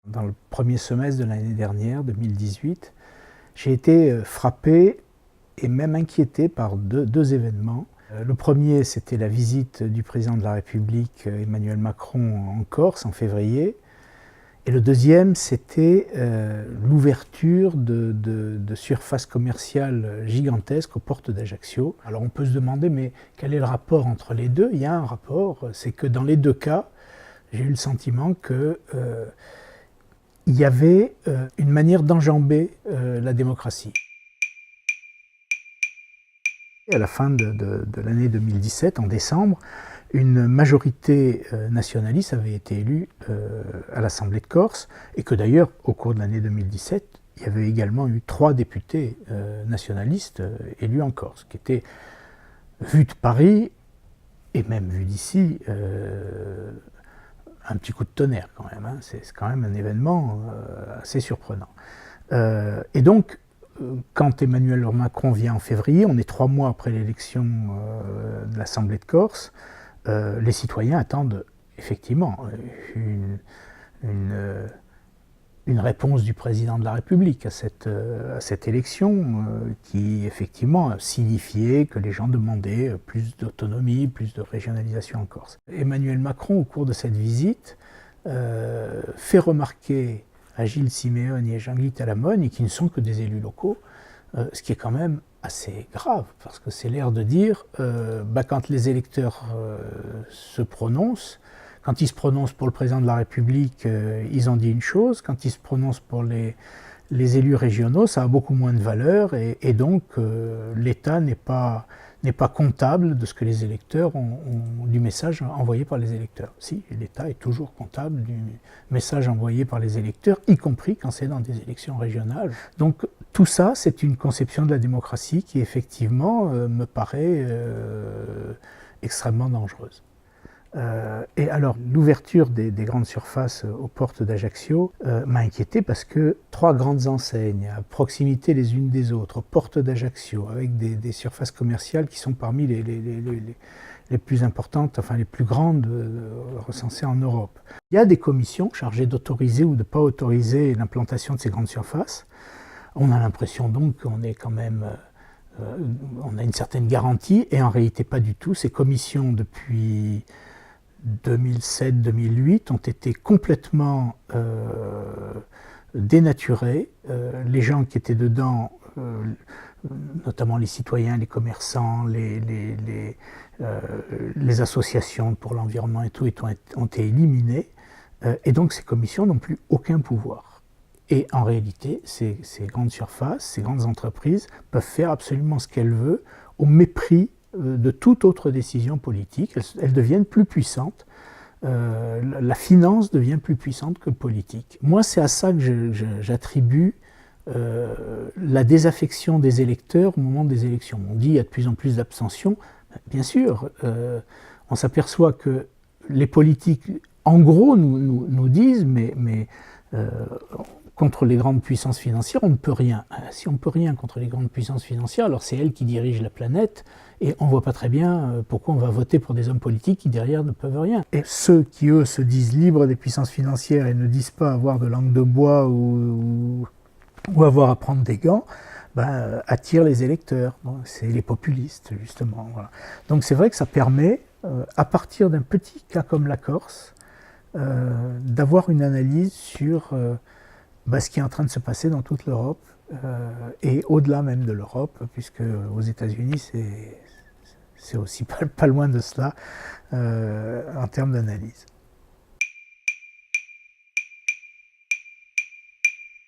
Dans le premier semestre de l'année dernière, 2018, j'ai été frappé et même inquiété par deux événements. Le premier, c'était la visite du président de la République, Emmanuel Macron, en Corse en février. Et le deuxième, c'était l'ouverture de surfaces commerciales gigantesques aux portes d'Ajaccio. Alors on peut se demander, mais quel est le rapport entre les deux? Il y a un rapport, c'est que dans les deux cas, j'ai eu le sentiment que il y avait une manière d'enjamber la démocratie. À la fin de l'année 2017, en décembre, une majorité nationaliste avait été élue à l'Assemblée de Corse, et que d'ailleurs, au cours de l'année 2017, il y avait également eu 3 députés nationalistes élus en Corse, qui étaient vus de Paris, et même vus d'ici, un petit coup de tonnerre quand même. Hein. C'est quand même un événement assez surprenant. Et donc, quand Emmanuel Macron vient en février, on est 3 mois après l'élection de l'Assemblée de Corse, les citoyens attendent effectivement une réponse du président de la République à cette élection qui effectivement signifiait que les gens demandaient plus d'autonomie, plus de régionalisation en Corse. Emmanuel Macron, au cours de cette visite, fait remarquer à Gilles Simeoni et Jean-Guy Talamone, qui ne sont que des élus locaux, ce qui est quand même assez grave, parce que c'est l'air de dire, quand les électeurs se prononcent, quand ils se prononcent pour le président de la République, ils ont dit une chose, quand ils se prononcent pour les élus régionaux, ça a beaucoup moins de valeur, et donc l'État n'est pas comptable de ce que les électeurs du message envoyé par les électeurs. Si, l'État est toujours comptable du message envoyé par les électeurs, y compris quand c'est dans des élections régionales. Donc tout ça, c'est une conception de la démocratie qui effectivement me paraît extrêmement dangereuse. Et alors, l'ouverture des grandes surfaces aux portes d'Ajaccio m'a inquiété parce que 3 grandes enseignes à proximité les unes des autres, aux portes d'Ajaccio, avec des surfaces commerciales qui sont parmi les plus importantes, enfin les plus grandes recensées en Europe. Il y a des commissions chargées d'autoriser ou de ne pas autoriser l'implantation de ces grandes surfaces. On a l'impression donc qu'on est quand même... on a une certaine garantie, et en réalité pas du tout. Ces commissions, depuis 2007-2008, ont été complètement dénaturées. Les gens qui étaient dedans, notamment les citoyens, les commerçants, les associations pour l'environnement et tout, ont été éliminés. Et donc ces commissions n'ont plus aucun pouvoir. Et en réalité, ces grandes surfaces, ces grandes entreprises peuvent faire absolument ce qu'elles veulent, au mépris de toute autre décision politique. Elles deviennent plus puissantes. La finance devient plus puissante que le politique. Moi, c'est à ça que j'attribue la désaffection des électeurs au moment des élections. On dit qu'il y a de plus en plus d'abstention. Bien sûr, on s'aperçoit que les politiques, en gros, nous disent, mais contre les grandes puissances financières, on ne peut rien. Si on ne peut rien contre les grandes puissances financières, alors c'est elles qui dirigent la planète, et on ne voit pas très bien pourquoi on va voter pour des hommes politiques qui derrière ne peuvent rien. Et ceux qui, eux, se disent libres des puissances financières et ne disent pas avoir de langue de bois ou avoir à prendre des gants, attirent les électeurs. Bon, c'est les populistes, justement. Voilà. Donc c'est vrai que ça permet, à partir d'un petit cas comme la Corse, d'avoir une analyse sur ce qui est en train de se passer dans toute l'Europe, et au-delà même de l'Europe, puisque aux États-Unis, c'est aussi pas loin de cela en termes d'analyse.